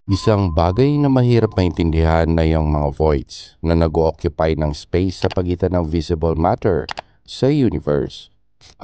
Isang bagay na mahirap maintindihan na yung mga voids na nag-occupy ng space sa pagitan ng visible matter sa universe.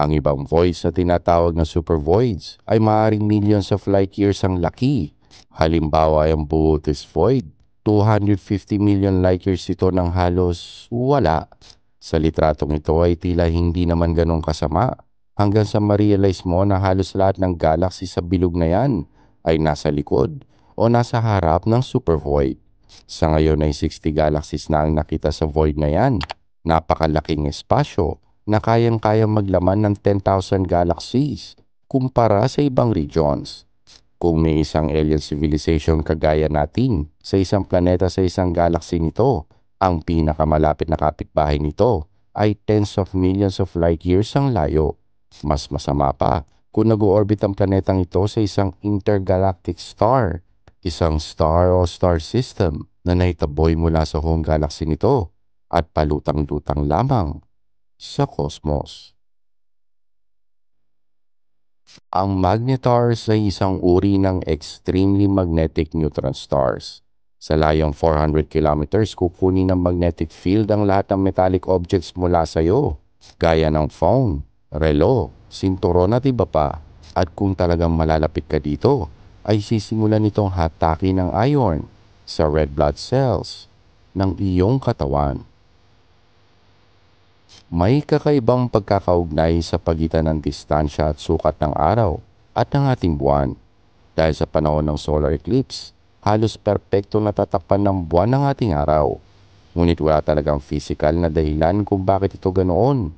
Ang ibang voids na tinatawag na supervoids ay maaaring millions of light years ang laki. Halimbawa ang Boötes void, 250 million light years ito ng halos wala. Sa litratong ito ay tila hindi naman ganong kasama hanggang sa ma-realize mo na halos lahat ng galaxy sa bilog na yan ay nasa likod o nasa harap ng supervoid. Sa ngayon ay 60 galaxies na ang nakita sa void na yan. Napakalaking espasyo na kayang-kayang maglaman ng 10,000 galaxies kumpara sa ibang regions. Kung may isang alien civilization kagaya natin sa isang planeta sa isang galaxy nito, ang pinakamalapit na kapitbahay nito ay tens of millions of light years ang layo. Mas masama pa kung nag-orbit ang planetang ito sa isang intergalactic star, isang star o star system na naitaboy mula sa home galaxy nito at palutang-lutang lamang sa cosmos. Ang magnetars ay isang uri ng extremely magnetic neutron stars. Sa layong 400 kilometers, kukunin ng magnetic field ang lahat ng metallic objects mula sa iyo, gaya ng phone, relo, sinturon at iba pa. At kung talagang malalapit ka dito, ay sisimulan itong hatakin ng iron sa red blood cells ng iyong katawan. May kakaibang pagkakaugnay sa pagitan ng distansya at sukat ng araw at ng ating buwan. Dahil sa panahon ng solar eclipse, halos perpekto natatakpan ng buwan ng ating araw. Ngunit wala talagang physical na dahilan kung bakit ito ganoon.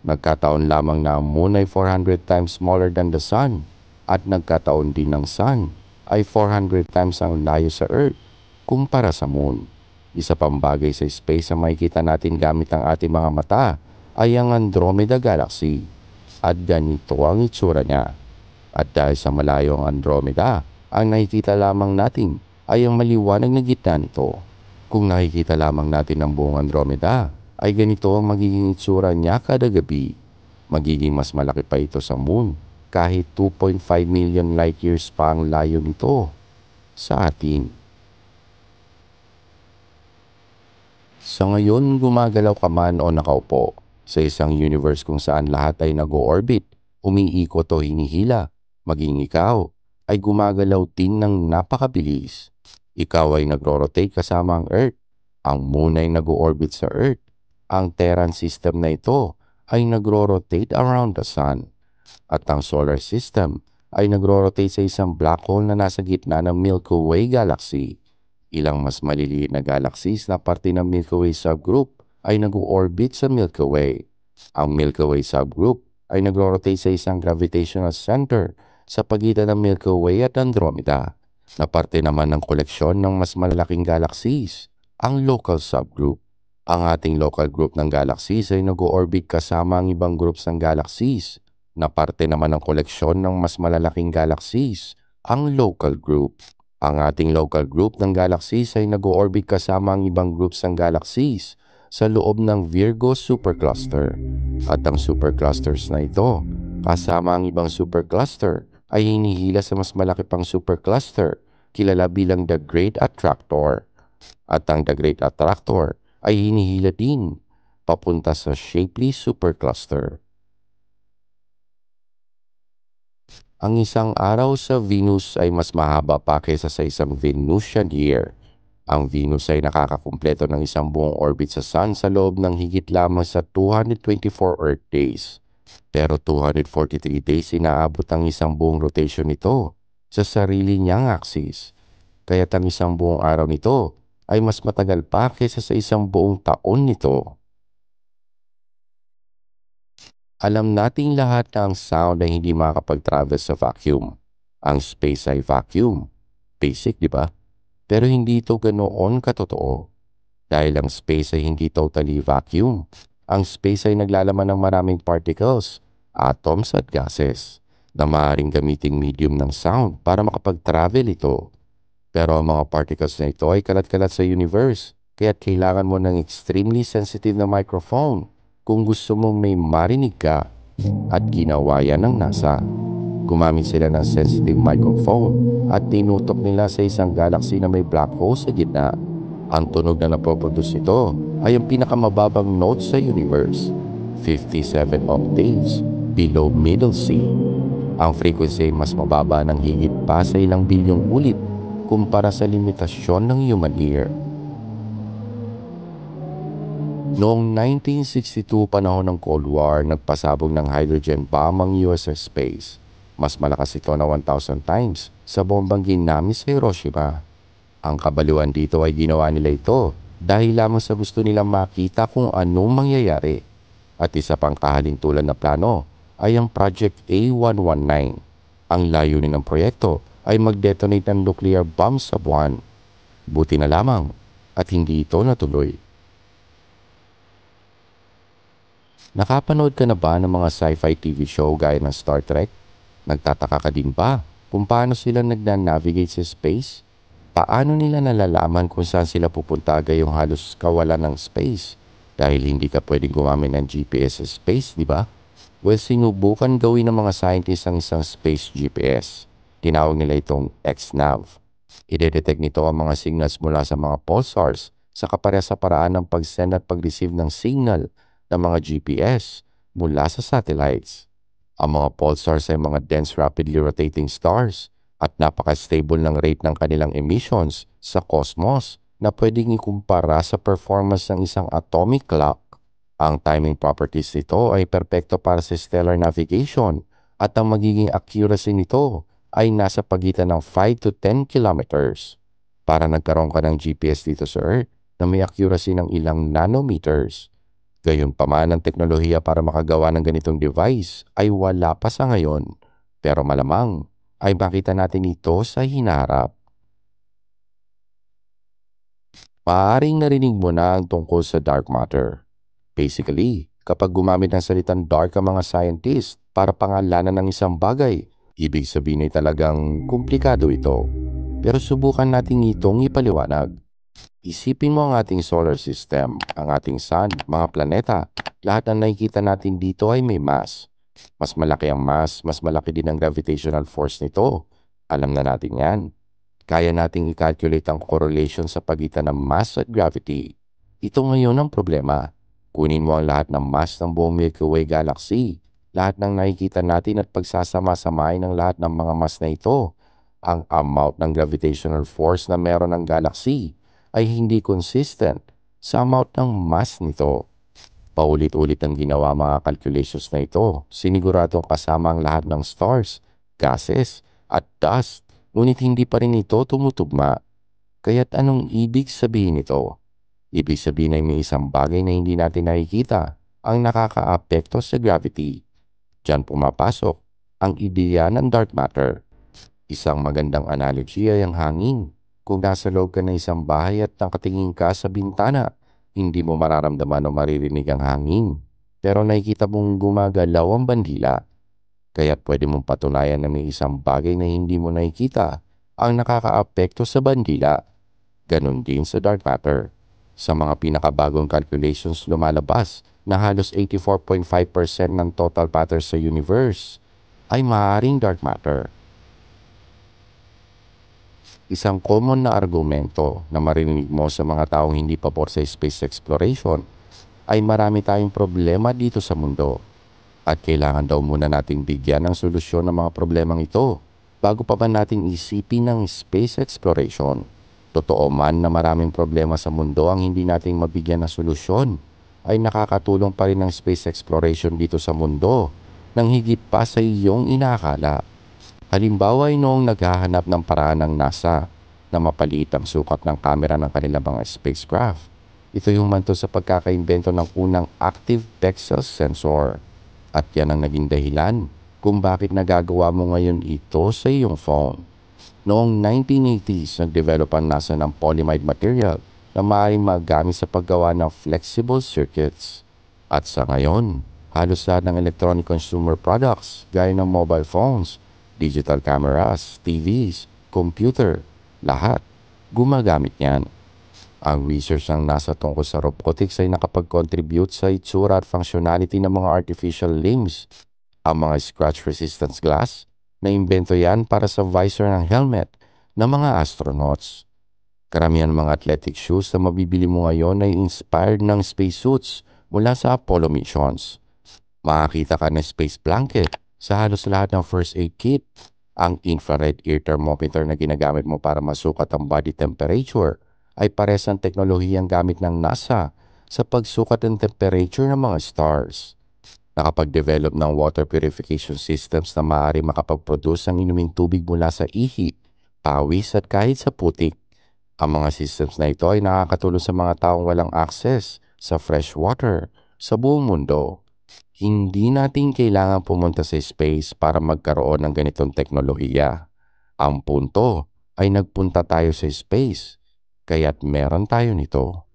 Nagkataon lamang na ang moon ay 400 times smaller than the sun at nagkataon din ng sun ay 400 times ang layo sa earth kumpara sa moon. Isa pang bagay sa space na makikita natin gamit ang ating mga mata ay ang Andromeda Galaxy. At ganito ang itsura niya. At dahil sa malayo ang Andromeda, ang nakikita lamang natin ay ang maliwanag na gitna nito. Kung nakikita lamang natin ang buong Andromeda, ay ganito ang magiging itsura niya kada gabi. Magiging mas malaki pa ito sa Moon, kahit 2.5 million light years pa ang layo nito sa atin. Sa ngayon, gumagalaw ka man o nakaupo sa isang universe kung saan lahat ay nag-orbit, umiikot o hinihila, maging ikaw ay gumagalaw din ng napakabilis. Ikaw ay nagro-rotate kasama ang Earth. Ang Moon ay nag-orbit sa Earth. Ang Terran system na ito ay nagro-rotate around the Sun. At ang Solar System ay nagro-rotate sa isang black hole na nasa gitna ng Milky Way Galaxy. Ilang mas maliliit na galaxies na parte ng Milky Way subgroup ay nag-orbit sa Milky Way. Ang Milky Way subgroup ay nagro-rotate sa isang gravitational center sa pagitan ng Milky Way at Andromeda, na parte naman ng koleksyon ng mas malalaking galaxies, ang local subgroup. Ang ating local group ng galaxies ay nag-orbit kasama ang ibang groups ng galaxies, na parte naman ng koleksyon ng mas malalaking galaxies, ang local group. Ang ating local group ng galaxies ay nag-orbit kasama ang ibang groups ng galaxies sa loob ng Virgo supercluster. At ang superclusters na ito, kasama ang ibang supercluster, ay hinihila sa mas malaki pang supercluster, kilala bilang the Great Attractor. At ang the Great Attractor ay hinihila din papunta sa Shapley supercluster. Ang isang araw sa Venus ay mas mahaba pa kaysa sa isang Venusian year. Ang Venus ay nakakakumpleto ng isang buong orbit sa Sun sa loob ng higit lamang sa 224 Earth days. Pero 243 days inaabot ang isang buong rotation nito sa sarili niyang axis. Kaya't ang isang buong araw nito ay mas matagal pa kaysa sa isang buong taon nito. Alam nating lahat na ang sound ay hindi makakapag-travel sa vacuum. Ang space ay vacuum. Basic, di ba? Pero hindi ito ganoon katotoo. Dahil ang space ay hindi totally vacuum. Ang space ay naglalaman ng maraming particles, atoms at gases, na maaaring gamiting medium ng sound para makapag-travel ito. Pero ang mga particles na ito ay kalat-kalat sa universe, kaya kailangan mo ng extremely sensitive na microphone kung gusto mong may marinig ka, at ginawa yan ng NASA. Gumamit sila ng sensitive microphone at tinutok nila sa isang galaxy na may black hole sa gitna. Ang tunog na napoproduce nito ay ang pinakamababang note sa universe, 57 octaves below middle C. Ang frequency ay mas mababa ng higit pa sa ilang bilyong ulit kumpara sa limitasyon ng human ear. Noong 1962 panahon ng Cold War, nagpasabog ng hydrogen bomb ang USS Space. Mas malakas ito na 1,000 times sa bombang ginamit sa Hiroshima. Ang kabaliwan dito ay ginawa nila ito dahil lamang sa gusto nilang makita kung anong mangyayari. At isa pang kahalintulad na plano ay ang Project A119. Ang layunin ng proyekto ay mag-detonate ng nuclear bomb sa buwan. Buti na lamang at hindi ito natuloy. Nakapanood ka na ba ng mga sci-fi TV show gaya ng Star Trek? Nagtataka ka din ba kung paano sila nagna-navigate sa space? Paano nila nalalaman kung saan sila pupunta gayong halos kawalan ng space? Dahil hindi ka pwedeng gumamit ng GPS sa space, di ba? Well, sinubukan gawin ng mga scientists ang isang space GPS. Tinawag nila itong XNav. Ide-detect nito ang mga signals mula sa mga pulsars sa kaparehas sa paraan ng pag-send at pag-receive ng signal ng mga GPS mula sa satellites. Ang mga pulsars ay mga dense rapidly rotating stars at napaka-stable ng rate ng kanilang emissions sa cosmos na pwedeng ikumpara sa performance ng isang atomic clock. Ang timing properties nito ay perpekto para sa stellar navigation at ang magiging accuracy nito ay nasa pagitan ng 5 to 10 kilometers. Para nagkaroon ka ng GPS dito sa Earth na may accuracy ng ilang nanometers. Gayunpaman ang teknolohiya para makagawa ng ganitong device ay wala pa sa ngayon, pero malamang ay makita natin ito sa hinaharap. Maaaring narinig mo na ang tungkol sa dark matter. Basically, kapag gumamit ng salitang dark ang mga scientist para pangalanan ng isang bagay, ibig sabihin ay talagang komplikado ito. Pero subukan natin itong ipaliwanag. Isipin mo ang ating solar system, ang ating sun, mga planeta. Lahat ng nakikita natin dito ay may mass. Mas malaki ang mass, mas malaki din ang gravitational force nito. Alam na natin yan. Kaya nating i-calculate ang correlation sa pagitan ng mass at gravity. Ito ngayon ang problema. Kunin mo ang lahat ng mass ng buong Milky Way galaxy. Lahat ng nakikita natin at pagsasama-samahin ng lahat ng mga mass na ito. Ang amount ng gravitational force na meron ng galaxy ay hindi consistent sa amount ng mass nito. Paulit-ulit ang ginawa mga calculations na ito. Siniguradong kasama ang lahat ng stars, gases, at dust. Ngunit hindi pa rin ito tumutugma. Kaya't anong ibig sabihin nito? Ibig sabihin ay may isang bagay na hindi natin nakikita ang nakakaapekto sa gravity. Diyan pumapasok ang ideya ng dark matter. Isang magandang analogy ay ang hangin. Kung nasa loob ka ng isang bahay at nakatingin ka sa bintana, hindi mo mararamdaman o maririnig ang hangin. Pero nakikita mong gumagalaw ang bandila. Kaya pwede mong patunayan na may isang bagay na hindi mo nakikita ang nakakaapekto sa bandila. Ganon din sa dark matter. Sa mga pinakabagong calculations lumalabas na halos 84.5% ng total matter sa universe ay maaaring dark matter. Isang common na argumento na marinig mo sa mga taong hindi pabor sa space exploration ay marami tayong problema dito sa mundo at kailangan daw muna nating bigyan ng solusyon ng mga problemang ito bago pa ba natin isipin ng space exploration. Totoo man na maraming problema sa mundo ang hindi nating mabigyan ng solusyon, ay nakakatulong pa rin ang space exploration dito sa mundo nang higit pa sa iyong inaakala. Halimbawa ay noong naghahanap ng paraan ng NASA na mapaliit ang sukat ng kamera ng kanilang mga spacecraft. Ito yung manto sa pagkakaimbento ng unang active pixel sensor. At yan ang naging dahilan kung bakit nagagawa mo ngayon ito sa iyong phone. Noong 1980s, nag-develop ang NASA ng polyimide material na maaaring magamit sa paggawa ng flexible circuits. At sa ngayon, halos lahat ng electronic consumer products gaya ng mobile phones, digital cameras, TVs, computer, lahat gumagamit niyan. Ang research ng NASA tungkol sa robotics ay nakapag-contribute sa itsura at functionality ng mga artificial limbs, ang mga scratch-resistant glass, Naimbento yan para sa visor ng helmet ng mga astronauts. Karamihan ng mga athletic shoes na mabibili mo ngayon ay inspired ng spacesuits mula sa Apollo missions. Makakita ka ng space blanket sa halos lahat ng first aid kit. Ang infrared ear thermometer na ginagamit mo para masukat ang body temperature ay pares ang teknolohiyang gamit ng NASA sa pagsukat ng temperature ng mga stars. Nakapag-develop ng water purification systems na maaari makapag-produce ng inuming tubig mula sa ihi, pawis at kahit sa putik. Ang mga systems na ito ay nakakatulong sa mga taong walang access sa fresh water sa buong mundo. Hindi natin kailangan pumunta sa space para magkaroon ng ganitong teknolohiya. Ang punto ay nagpunta tayo sa space, kaya't meron tayo nito.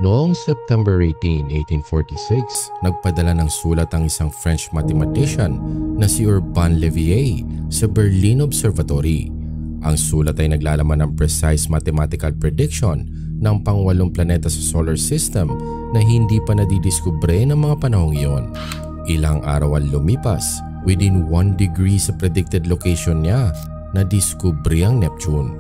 Noong September 18, 1846, nagpadala ng sulat ang isang French mathematician na si Urbain Le Verrier sa Berlin Observatory. Ang sulat ay naglalaman ng precise mathematical prediction ng pang-8 planeta sa solar system na hindi pa nadidiskubre ng mga panahong iyon. Ilang araw ang lumipas, within 1 degree sa predicted location niya, nadiskubre ang Neptune.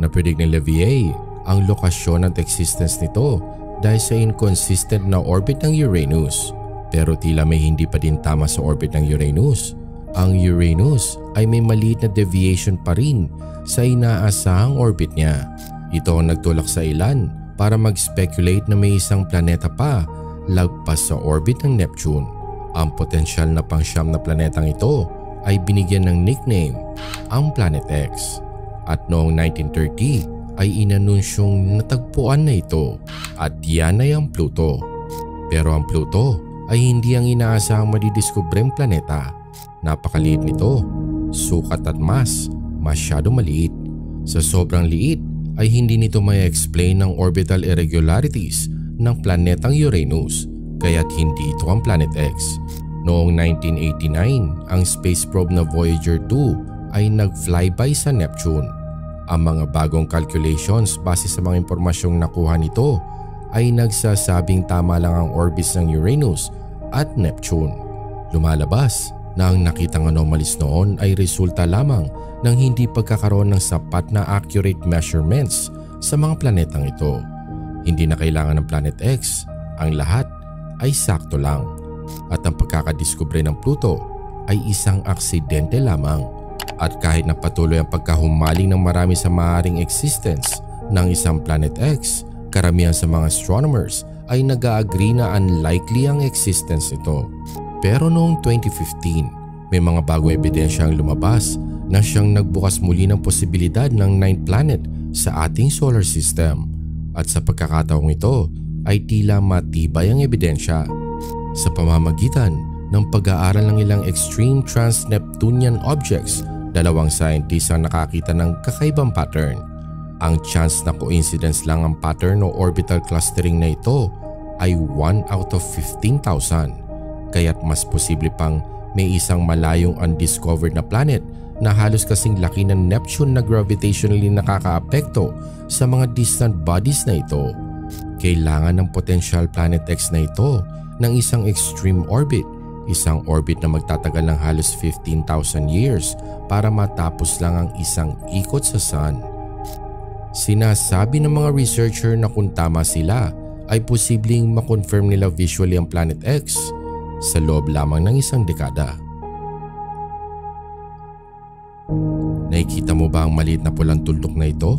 Na-predict ni Le Verrier ang lokasyon at existence nito dahil sa inconsistent na orbit ng Uranus. Pero tila may hindi pa din tama sa orbit ng Uranus. Ang Uranus ay may maliit na deviation pa rin sa inaasahang orbit niya. Ito ang nagtulak sa ilan para mag-speculate na may isang planeta pa lagpas sa orbit ng Neptune. Ang potensyal na pang-siyam na planetang ito ay binigyan ng nickname, ang Planet X. At noong 1930 ay inanunsyong natagpuan na ito at yan ay ang Pluto. Pero ang Pluto ay hindi ang inaasahang madidiskubreng planeta. Napakaliit nito, sukat at mass, masyado maliit. Sa sobrang liit ay hindi nito may-explain ng orbital irregularities ng planetang Uranus, kaya't hindi ito ang Planet X. Noong 1989, ang space probe na Voyager 2 ay nag-flyby sa Neptune. Ang mga bagong calculations base sa mga impormasyong nakuha nito ay nagsasabing tama lang ang orbits ng Uranus at Neptune. Lumalabas na ang nakitang anomalies noon ay resulta lamang ng hindi pagkakaroon ng sapat na accurate measurements sa mga planetang ito. Hindi na kailangan ng Planet X, ang lahat ay sakto lang. At ang pagkakadiskubre ng Pluto ay isang aksidente lamang. At kahit na patuloy ang pagkahumaling ng marami sa maaaring existence ng isang Planet X, karamihan sa mga astronomers ay nag-agree na unlikely ang existence nito. Pero noong 2015, may mga bagong ebidensya ang lumabas na siyang nagbukas muli ng posibilidad ng 9th planet sa ating solar system. At sa pagkakataong ito ay tila matibay ang ebidensya. Sa pamamagitan ng pag-aaral ng ilang extreme trans-Neptunian objects, dalawang scientists ang nakakita ng kakaibang pattern. Ang chance na coincidence lang ang pattern o orbital clustering na ito ay 1 out of 15,000. Kaya't mas posible pang may isang malayong undiscovered na planet na halos kasing laki ng Neptune na gravitationally nakakaapekto sa mga distant bodies na ito. Kailangan ng potential Planet X na ito ng isang extreme orbit, isang orbit na magtatagal ng halos 15,000 years para matapos lang ang isang ikot sa Sun. Sinasabi ng mga researcher na kung tama sila ay posibleng makonfirm nila visually ang Planet X sa loob lamang ng isang dekada. Nakikita mo ba ang maliit na pulang tuldok na ito?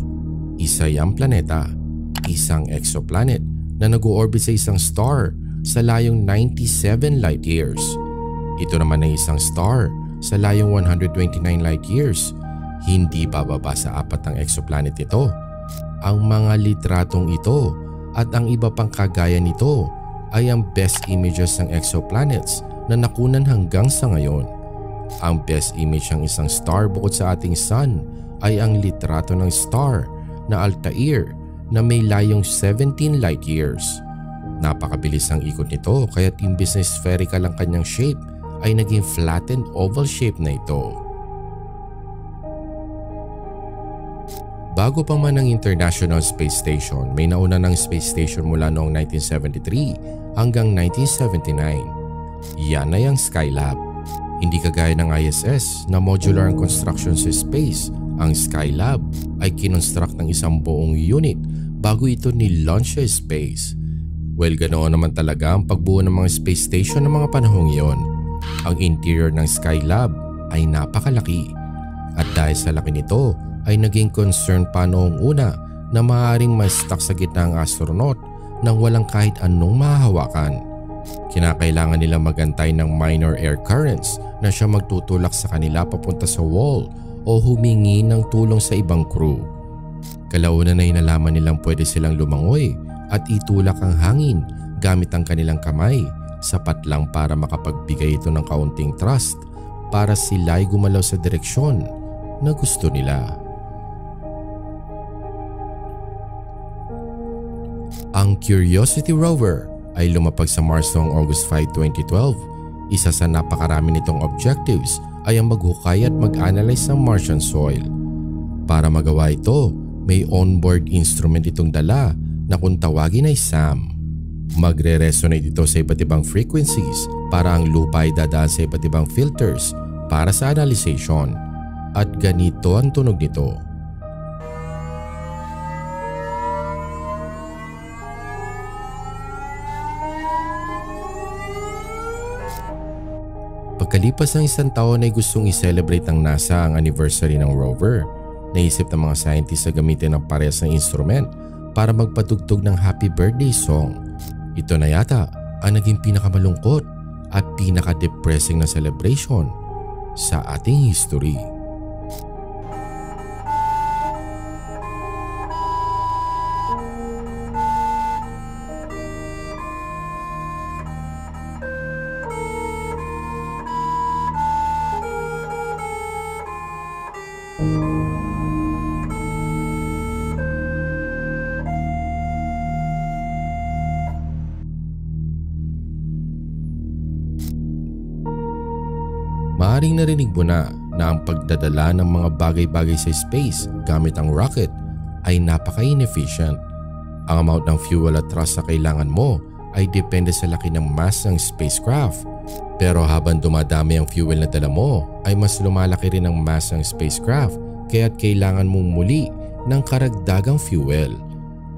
Isa yang planeta, isang exoplanet na nag-orbit sa isang star sa layong 97 light years. Ito naman ay isang star sa layong 129 light years. Hindi bababa sa 4 ng exoplanet ito. Ang mga litratong ito at ang iba pang kagaya nito ay ang best images ng exoplanets na nakunan hanggang sa ngayon. Ang best image ng isang star bukod sa ating Sun ay ang litrato ng star na Altair na may layong 17 light years. Napakabilis ang ikot nito kaya't imbes na spherical ang kanyang shape ay naging flattened oval shape na ito. Bago pa man ang International Space Station, may nauna ng space station mula noong 1973 hanggang 1979. Yan ay ang Skylab. Hindi kagaya ng ISS na modular ang construction sa space, ang Skylab ay kinonstruct ng isang buong unit bago ito ni-launch sa space. Well, ganoon naman talaga ang pagbuo ng mga space station ng mga panahong iyon. Ang interior ng Skylab ay napakalaki at dahil sa laki nito ay naging concern pa noong una na maaaring ma-stuck sa gitna ang astronaut nang walang kahit anong mahahawakan. Kinakailangan nilang magantay ng minor air currents na siya magtutulak sa kanila papunta sa wall o humingi ng tulong sa ibang crew. Kalaunan ay nalaman nilang pwede silang lumangoy at itulak ang hangin gamit ang kanilang kamay, sapat lang para makapagbigay ito ng kaunting thrust para sila ay gumalaw sa direksyon na gusto nila. Ang Curiosity rover ay lumapag sa Mars noong August 5, 2012. Isa sa napakarami nitong objectives ay ang maghukay at mag-analyze ng Martian soil. Para magawa ito, may onboard instrument itong dala na kung tawagin ay SAM. Magre-resonate ito sa iba't ibang frequencies para ang lupa ay dadaan sa iba't ibang filters para sa analyzation. At ganito ang tunog nito. Pagkalipas ng isang taon ay gustong i-celebrate ng NASA ang anniversary ng rover. Naisip ng mga scientists na gamitin ang parehas ng instrument para magpatugtog ng happy birthday song. Ito na yata ang naging pinakamalungkot at pinaka-depressing na celebration sa ating history. Maaring narinig mo na ang pagdadala ng mga bagay-bagay sa space gamit ang rocket ay napaka-inefficient. Ang amount ng fuel at thrust na kailangan mo ay depende sa laki ng mass ng spacecraft. Pero habang dumadami ang fuel na dala mo ay mas lumalaki rin ang mass ng spacecraft kaya't kailangan mong muli ng karagdagang fuel.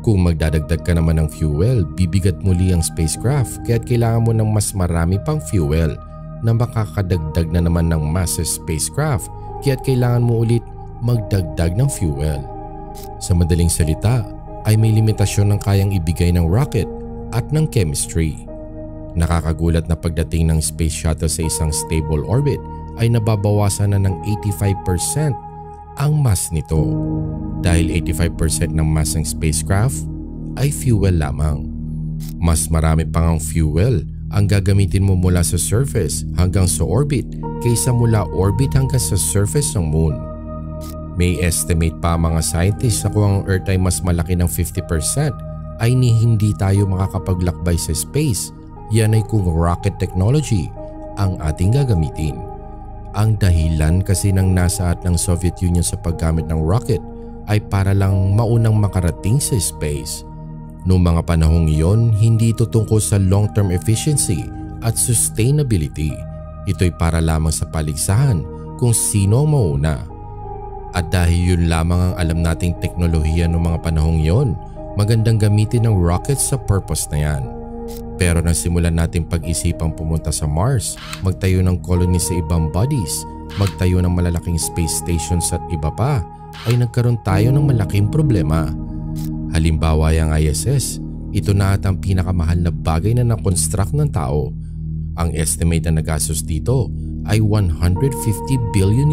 Kung magdadagdag ka naman ng fuel, bibigat muli ang spacecraft kaya't kailangan mo ng mas marami pang fuel na makakadagdag na naman ng mass sa spacecraft kaya't kailangan mo ulit magdagdag ng fuel. Sa madaling salita ay may limitasyon ng kayang ibigay ng rocket at ng chemistry. Nakakagulat na pagdating ng space shuttle sa isang stable orbit ay nababawasan na ng 85% ang mass nito dahil 85% ng mass ng spacecraft ay fuel lamang. Mas marami pang ang fuel ang gagamitin mo mula sa surface hanggang sa orbit kaysa mula orbit hanggang sa surface ng moon. May estimate pa mga scientists na kung ang Earth ay mas malaki ng 50% ay hindi tayo makakapaglakbay sa space. Yan ay kung rocket technology ang ating gagamitin. Ang dahilan kasi ng NASA at ng Soviet Union sa paggamit ng rocket ay para lang maunang makarating sa space. Noong mga panahong iyon, hindi ito tungkol sa long-term efficiency at sustainability. Ito'y para lamang sa paligsahan kung sino ang mauna. At dahil yun lamang ang alam nating teknolohiya noong mga panahong iyon, magandang gamitin ng rockets sa purpose na yan. Pero nang simulan natin pag-isipang pumunta sa Mars, magtayo ng colony sa ibang bodies, magtayo ng malalaking space stations at iba pa, ay nagkaroon tayo ng malaking problema. Halimbawa ang ISS, ito na at ang pinakamahal na bagay na na-construct ng tao. Ang estimate na nagastos dito ay $150 billion.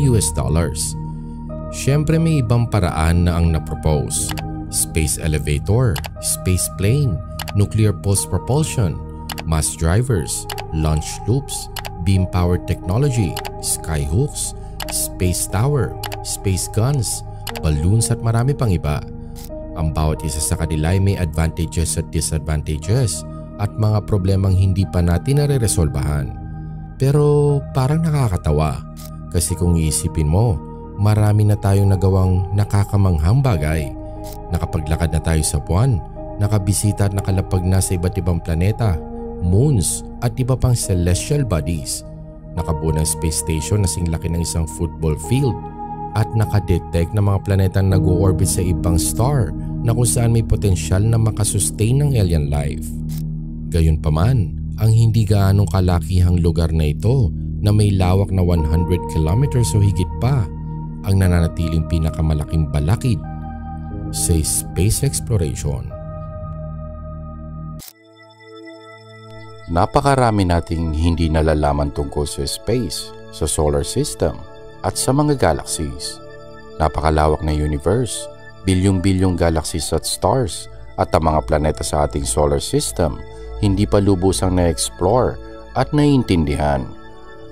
Siyempre may ibang paraan na ang na-propose. Space elevator, space plane, nuclear pulse propulsion, mass drivers, launch loops, beam-powered technology, skyhooks, space tower, space guns, balloons at marami pang iba. Ang bawat isa sa kanila ay may advantages at disadvantages at mga problemang hindi pa natin nare-resolbahan. Pero parang nakakatawa kasi kung iisipin mo, marami na tayong nagawang nakakamanghang bagay. Nakapaglakad na tayo sa buwan, nakabisita at nakalapag na sa iba't ibang planeta, moons at iba pang celestial bodies. Nakabuo ng space station na sing laki ng isang football field at nakadetect ng mga planetang nag-orbit sa ibang star na kung saan may potensyal na makasustain ng alien life. Gayunpaman, ang hindi gaanong kalakihang lugar na ito na may lawak na 100 kilometers o higit pa ang nananatiling pinakamalaking balakid sa space exploration. Napakarami nating hindi nalalaman tungkol sa space, sa solar system, at sa mga galaxies. Napakalawak na universe, bilyong-bilyong galaxies at stars, at ang mga planeta sa ating solar system hindi pa lubusang na-explore at naiintindihan.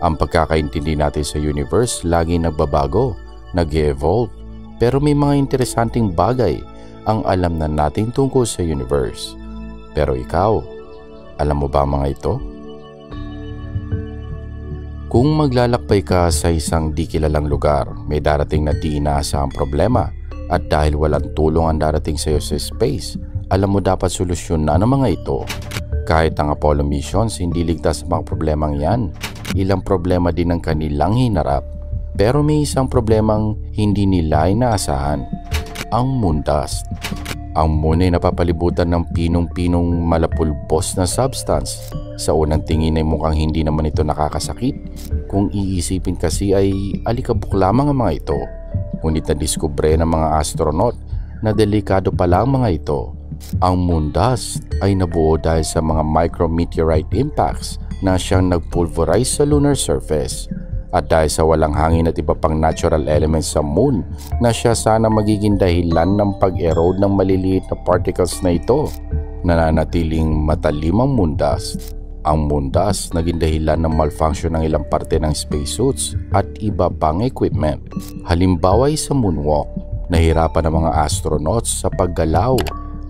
Ang pagkakaintindi natin sa universe lagi nagbabago, nag-evolve, pero may mga interesanting bagay ang alam na natin tungkol sa universe. Pero ikaw, alam mo ba mga ito? Kung maglalakbay ka sa isang di kilalang lugar, may darating na di inaasahang problema at dahil walang tulong ang darating sa iyo sa space, alam mo dapat solusyonan ang mga ito. Kahit ang Apollo missions hindi ligtas sa mga problemang yan, ilang problema din ang kanilang hinarap. Pero may isang problemang hindi nila inaasahan, ang moon dust. Ang moon ay napapalibutan ng pinong-pinong malapulbos na substance. Sa unang tingin ay mukhang hindi naman ito nakakasakit. Kung iisipin kasi ay alikabok lamang ang mga ito. Ngunit nadiskubre ng mga astronaut na delikado pala ang mga ito. Ang moon dust ay nabuo dahil sa mga micrometeorite impacts na siyang nagpulverize sa lunar surface. At dahil sa walang hangin at iba pang natural elements sa moon na siya sana magiging dahilan ng pag-erode ng maliliit na particles na ito, nananatiling matalim ang moon dust. Ang moon dust naging dahilan ng malfunction ng ilang parte ng spacesuits at iba pang equipment. Halimbawa ay sa moonwalk, nahirapan ang mga astronauts sa paggalaw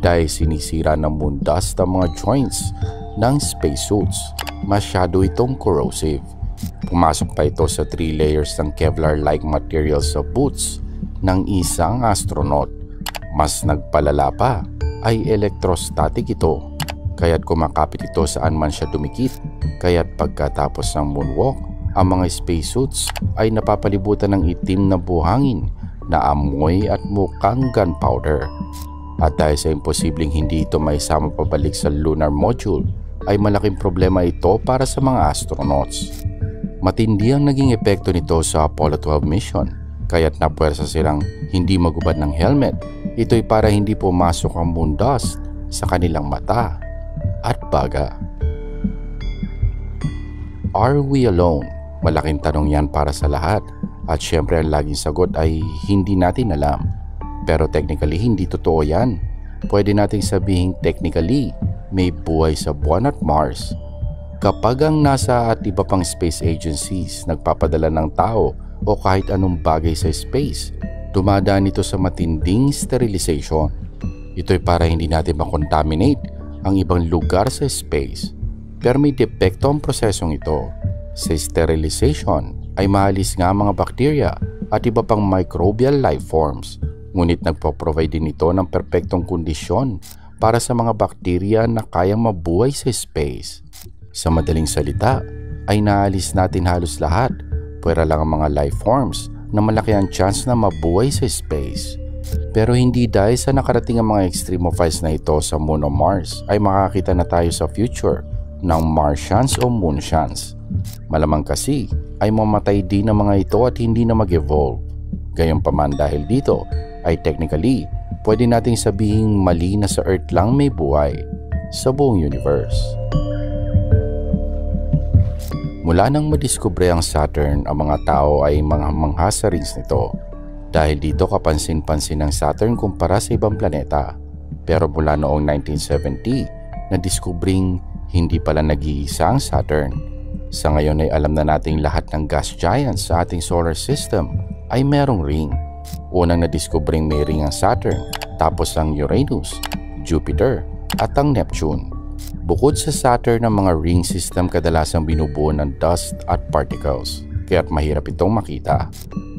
dahil sinisira ng moon dust ang mga joints ng spacesuits. Masyado itong corrosive. Pumasok pa ito sa 3 layers ng Kevlar-like material sa boots ng isang astronaut. Mas nagpalala pa ay electrostatic ito, kaya't kumakapit ito saan man siya dumikit. Kaya't pagkatapos ng moonwalk, ang mga spacesuits ay napapalibutan ng itim na buhangin na amoy at mukhang gunpowder. At dahil sa imposibleng hindi ito maisama pabalik sa lunar module, ay malaking problema ito para sa mga astronauts. Matindi ang naging epekto nito sa Apollo 12 mission, kaya't napuwersa silang hindi magubad ng helmet. Ito'y para hindi pumasok ang moon dust sa kanilang mata at baga. Are we alone? Malaking tanong yan para sa lahat. At syempre ang laging sagot ay hindi natin alam. Pero technically hindi totoo yan. Pwede nating sabihin technically may buhay sa buwan at Mars. Kapag ang NASA at iba pang space agencies nagpapadala ng tao o kahit anong bagay sa space, dumadaan ito sa matinding sterilization. Ito'y para hindi natin makontaminate ang ibang lugar sa space. Pero may depekto ang prosesong ito. Sa sterilization ay maalis nga mga bacteria at iba pang microbial life forms. Ngunit nagpo-provide din ito ng perpektong kondisyon para sa mga bakterya na kayang mabuhay sa space. Sa madaling salita, ay naalis natin halos lahat, pwera lang ang mga life forms na malaki ang chance na mabuhay sa space. Pero hindi dahil sa nakarating ang mga extremophiles na ito sa Moon o Mars ay makakita na tayo sa future ng Martians o Moonsians. Malamang kasi ay mamatay din ang mga ito at hindi na mag-evolve. Gayunpaman dahil dito ay technically pwede nating sabihing mali na sa Earth lang may buhay sa buong universe. Mula nang madiskubre ang Saturn, ang mga tao ay mga mangha sa rings nito. Dahil dito kapansin-pansin ang Saturn kumpara sa ibang planeta. Pero mula noong 1970, nadiskubring hindi pala nag-iisa ang Saturn. Sa ngayon ay alam na nating lahat ng gas giants sa ating solar system ay merong ring. Unang nadiskubring may ring ang Saturn, tapos ang Uranus, Jupiter at ang Neptune. Bukod sa Saturn, ang mga ring system kadalasang binubuo ng dust at particles, kaya't mahirap itong makita.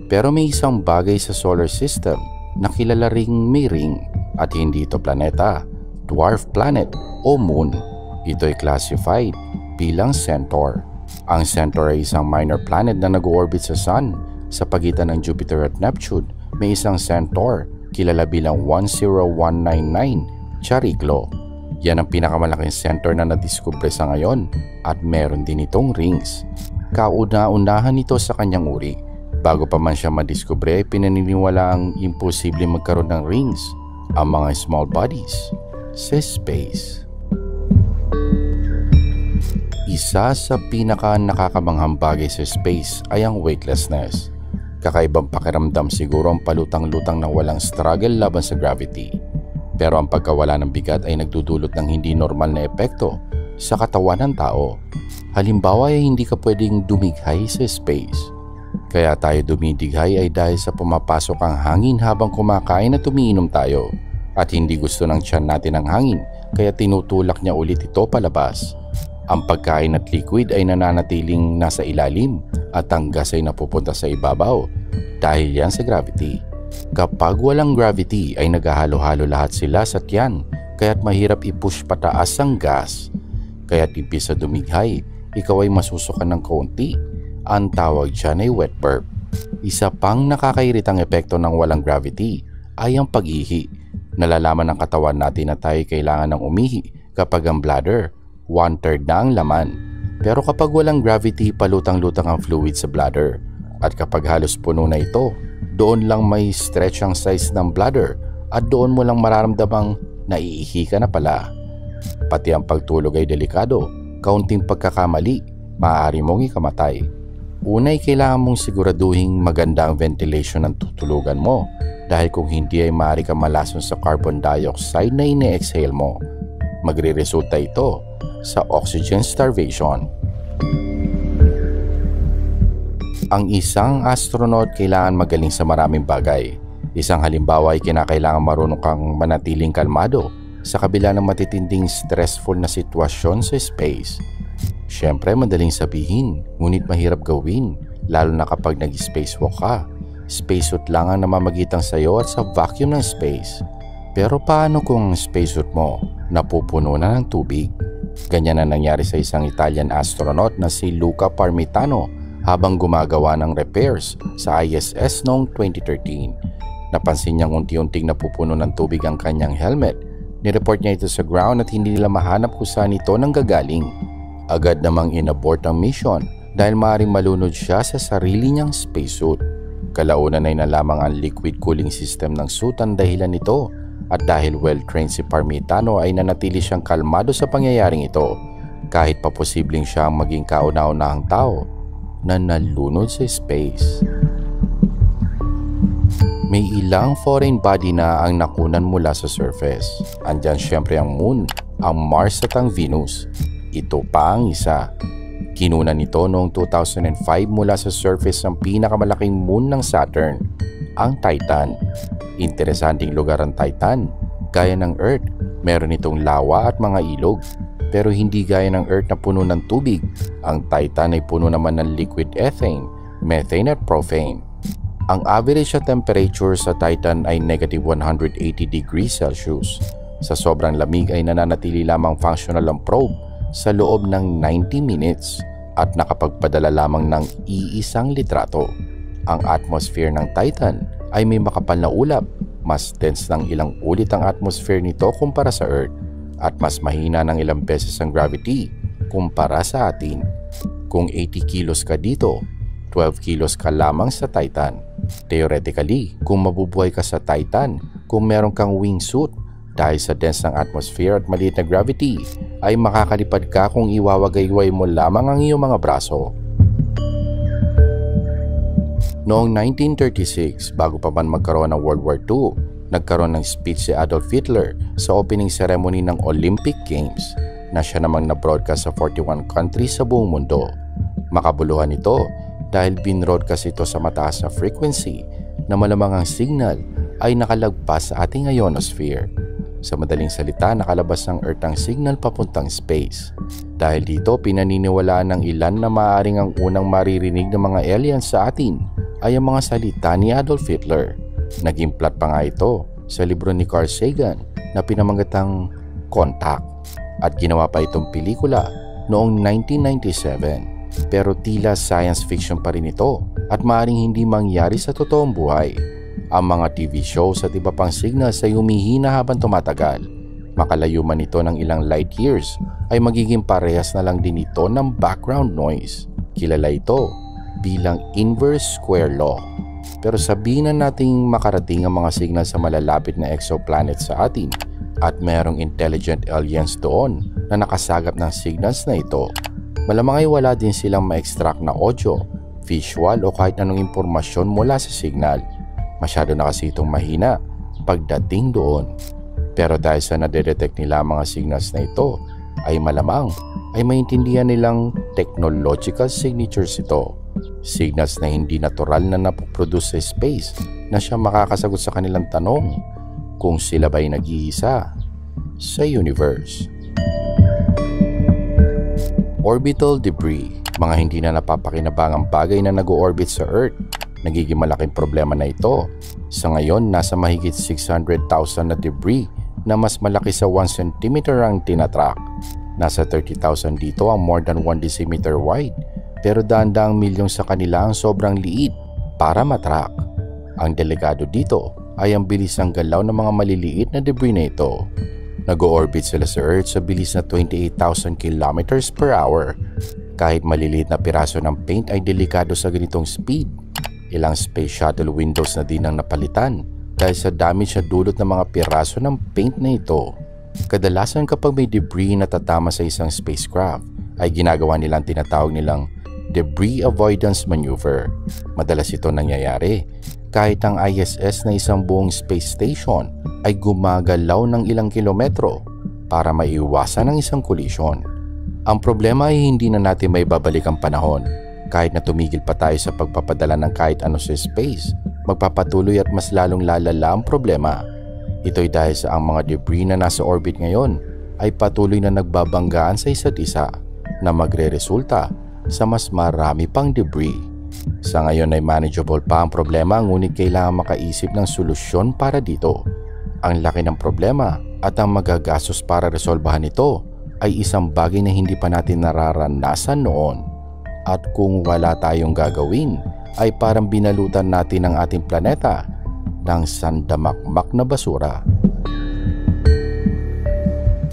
Pero may isang bagay sa solar system na kilala ring may ring at hindi ito planeta, dwarf planet o moon. Ito ay classified bilang Centaur. Ang Centaur ay isang minor planet na nag-orbit sa Sun. Sa pagitan ng Jupiter at Neptune, may isang Centaur, kilala bilang 10199 Chariklo. Yan ang pinakamalaking Centaur na nadiskubre sa ngayon at meron din itong rings. Kauna-unahan ito sa kanyang uri. Bago pa man siya madiskubre ay pinaniniwala ang imposible magkaroon ng rings, ang mga small bodies, sa space. Isa sa pinaka nakakamanghang bagay sa space ay ang weightlessness. Kakaibang pakiramdam siguro ang palutang-lutang na walang struggle laban sa gravity. Pero ang pagkawala ng bigat ay nagdudulot ng hindi normal na epekto sa katawan ng tao. Halimbawa ay hindi ka pwedeng dumighay sa space. Kaya tayo dumidighay ay dahil sa pumapasok ang hangin habang kumakain at umiinom tayo. At hindi gusto ng tiyan natin ang hangin kaya tinutulak niya ulit ito palabas. Ang pagkain at liquid ay nananatiling nasa ilalim at ang gas ay napupunta sa ibabaw dahil yan sa gravity. Kapag walang gravity ay naghahalo-halo lahat sila sa tiyan kaya't mahirap i-push pataas ang gas. Kaya't imbis sa dumighay, ikaw ay masusukan ng kaunti. Ang tawag dyan ay wet burp. Isa pang nakakairitang epekto ng walang gravity ay ang pag-ihi. Nalalaman ng katawan natin na tayo kailangan ng umihi kapag ang bladder 1/3 na ang laman. Pero kapag walang gravity, palutang-lutang ang fluid sa bladder. At kapag halos puno na ito, doon lang may stretch ang size ng bladder at doon mo lang mararamdamang naiihi ka na pala. Pati ang pagtulog ay delikado. Kaunting pagkakamali, maaari mong ikamatay. Una ay kailangan mong siguraduhin maganda ang ventilation ng tutulugan mo dahil kung hindi ay maaari kang malason sa carbon dioxide na ine-exhale mo. Magre-resulta ito sa oxygen starvation. Ang isang astronaut kailangan magaling sa maraming bagay. Isang halimbawa ay kinakailangan marunong kang manatiling kalmado sa kabila ng matitinding stressful na sitwasyon sa space. Siyempre madaling sabihin, ngunit mahirap gawin, lalo na kapag nag-spacewalk ka. Spacesuit lang ang namamagitan sa iyo at sa vacuum ng space. Pero paano kung ang spacesuit mo napupuno na ng tubig? Ganyan na nangyari sa isang Italian astronaut na si Luca Parmitano habang gumagawa ng repairs sa ISS noong 2013. Napansin niyang unti-unting napupuno ng tubig ang kanyang helmet. Nireport niya ito sa ground at hindi nila mahanap kung saan ito nanggagaling. Agad namang inabort ang mission dahil maaaring malunod siya sa sarili niyang spacesuit. Kalaunan ay nalamang ang liquid cooling system ng suit ang dahilan nito. At dahil well-trained si Parmitano ay nanatili siyang kalmado sa pangyayaring ito kahit pa posibleng siya ang maging kauna-unahang tao na nalunod sa space. May ilang foreign body na ang nakunan mula sa surface. Andyan siyempre ang Moon, ang Mars at ang Venus. Ito pa ang isa. Kinunan nito noong 2005 mula sa surface ng pinakamalaking moon ng Saturn, ang Titan. Interesanting lugar ang Titan. Gaya ng Earth, meron itong lawa at mga ilog. Pero hindi gaya ng Earth na puno ng tubig. Ang Titan ay puno naman ng liquid ethane, methane at propane. Ang average na temperature sa Titan ay negative 180 degrees Celsius. Sa sobrang lamig ay nananatili lamang functional ang probe sa loob ng 90 minutes at nakapagpadala lamang ng iisang litrato. Ang atmosphere ng Titan ay may makapal na ulap, mas dense ng ilang ulit ang atmosphere nito kumpara sa Earth at mas mahina ng ilang beses ang gravity kumpara sa atin. Kung 80 kilos ka dito, 12 kilos ka lamang sa Titan. Theoretically, kung mabubuhay ka sa Titan, kung meron kang wingsuit, dahil sa dense ng atmosphere at maliit na gravity, ay makakalipad ka kung iwawagayway mo lamang ang iyong mga braso. Noong 1936, bago pa man magkaroon ng World War II, nagkaroon ng speech si Adolf Hitler sa opening ceremony ng Olympic Games na siya namang na-broadcast sa 41 countries sa buong mundo. Makabuluhan ito dahil binroadcast ito sa mataas na frequency na malamang ang signal ay nakalagpas sa ating ionosphere. Sa madaling salita, nakalabas ng Earth ang signal papuntang space. Dahil dito, pinaniniwalaan ng ilan na maaaring ang unang maririnig ng mga aliens sa atin ay ang mga salita ni Adolf Hitler. Naging plot pa nga ito sa libro ni Carl Sagan na pinamagatang Contact at ginawa pa itong pelikula noong 1997. Pero tila science fiction pa rin ito at maaaring hindi mangyari sa totoong buhay. Ang mga TV shows at iba pang signals ay humihina habang tumatagal. Makalayo man ito ng ilang light years ay magiging parehas na lang din ito ng background noise. Kilala ito bilang inverse square law. Pero sabihin na nating makarating ang mga signal sa malalapit na exoplanet sa atin at mayroong intelligent aliens doon na nakasagap ng signals na ito. Malamang ay wala din silang ma-extract na audio, visual o kahit anong impormasyon mula sa signal. Masyado na kasi itong mahina pagdating doon. Pero dahil sa nadedetect nila ang mga signals na ito, ay malamang ay maintindihan nilang technological signatures ito. Signals na hindi natural na napoproduce sa space na siya makakasagot sa kanilang tanong kung sila ba'y nag-iisa sa universe. Orbital debris, mga hindi na napapakinabangang bagay na nag-orbit sa Earth. Nagiging malaking problema na ito. Sa ngayon, nasa mahigit 600,000 na debris na mas malaki sa 1 cm ang tinatrack. Nasa 30,000 dito ang more than 1 decimeter wide. Pero daang-daang milyong sa kanila ang sobrang liit para matrack. Ang delikado dito ay ang bilis ng galaw ng mga maliliit na debris na ito. Nag-orbit sila sa Earth sa bilis na 28,000 kilometers per hour. Kahit maliliit na piraso ng paint ay delikado sa ganitong speed. Ilang space shuttle windows na din ang napalitan dahil sa damage na dulot ng mga piraso ng paint na ito. Kadalasan kapag may debris na tatama sa isang spacecraft ay ginagawa nilang tinatawag nilang debris avoidance maneuver. Madalas ito nangyayari kahit ang ISS na isang buong space station ay gumagalaw ng ilang kilometro para maiwasan ang isang collision. Ang problema ay hindi na natin may babalik ang panahon. Kahit na tumigil pa tayo sa pagpapadala ng kahit ano sa space, magpapatuloy at mas lalong lalala ang problema. Ito'y dahil sa ang mga debris na nasa orbit ngayon ay patuloy na nagbabanggaan sa isa't isa na magre-resulta sa mas marami pang debris. Sa ngayon ay manageable pa ang problema, ngunit kailangan makaisip ng solusyon para dito. Ang laki ng problema at ang magagastos para resolbahan ito ay isang bagay na hindi pa natin nararanasan noon. At kung wala tayong gagawin, ay parang binalutan natin ang ating planeta ng sandamakmak na basura.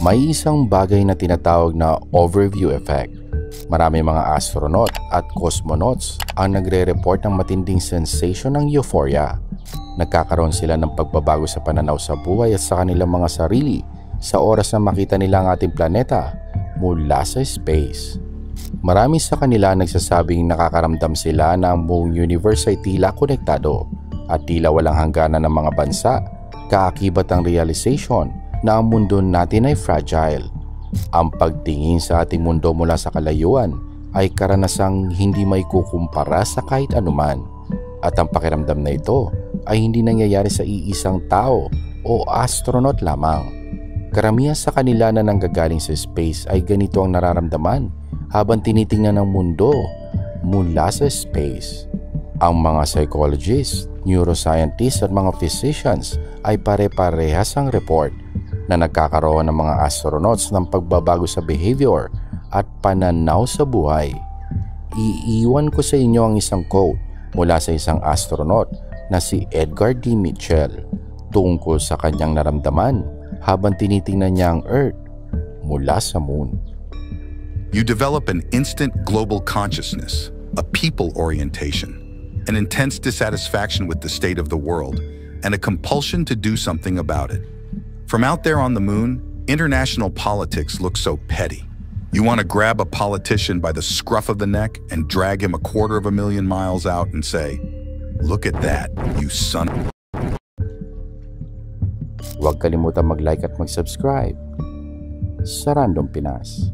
May isang bagay na tinatawag na overview effect. Marami mga astronaut at cosmonauts ang nagre-report ng matinding sensation ng euphoria. Nagkakaroon sila ng pagbabago sa pananaw sa buhay at sa kanilang mga sarili sa oras na makita nila ang ating planeta mula sa space. Marami sa kanila nagsasabing nakakaramdam sila na ang buong universe ay tila konektado at tila walang hangganan ng mga bansa, kaakibat ang realization na ang mundo natin ay fragile. Ang pagtingin sa ating mundo mula sa kalayuan ay karanasang hindi maikukumpara sa kahit anuman. At ang pakiramdam na ito ay hindi nangyayari sa iisang tao o astronaut lamang. Karamihan sa kanila na nanggagaling sa space ay ganito ang nararamdaman habang tinitingnan ang mundo mula sa space. Ang mga psychologists, neuroscientists at mga physicians ay pare-parehas ang report na nagkakaroon ng mga astronauts ng pagbabago sa behavior at pananaw sa buhay. Iiwan ko sa inyo ang isang quote mula sa isang astronaut na si Edgar D. Mitchell tungkol sa kanyang naramdaman habang tinitingnan niya ang Earth mula sa Moon. You develop an instant global consciousness, a people orientation, an intense dissatisfaction with the state of the world, and a compulsion to do something about it. From out there on the moon, international politics looks so petty. You want to grab a politician by the scruff of the neck and drag him 250,000 miles out and say, "Look at that, you son of..." Huwag kalimutan mag-like at mag-subscribe sa Random Pinas.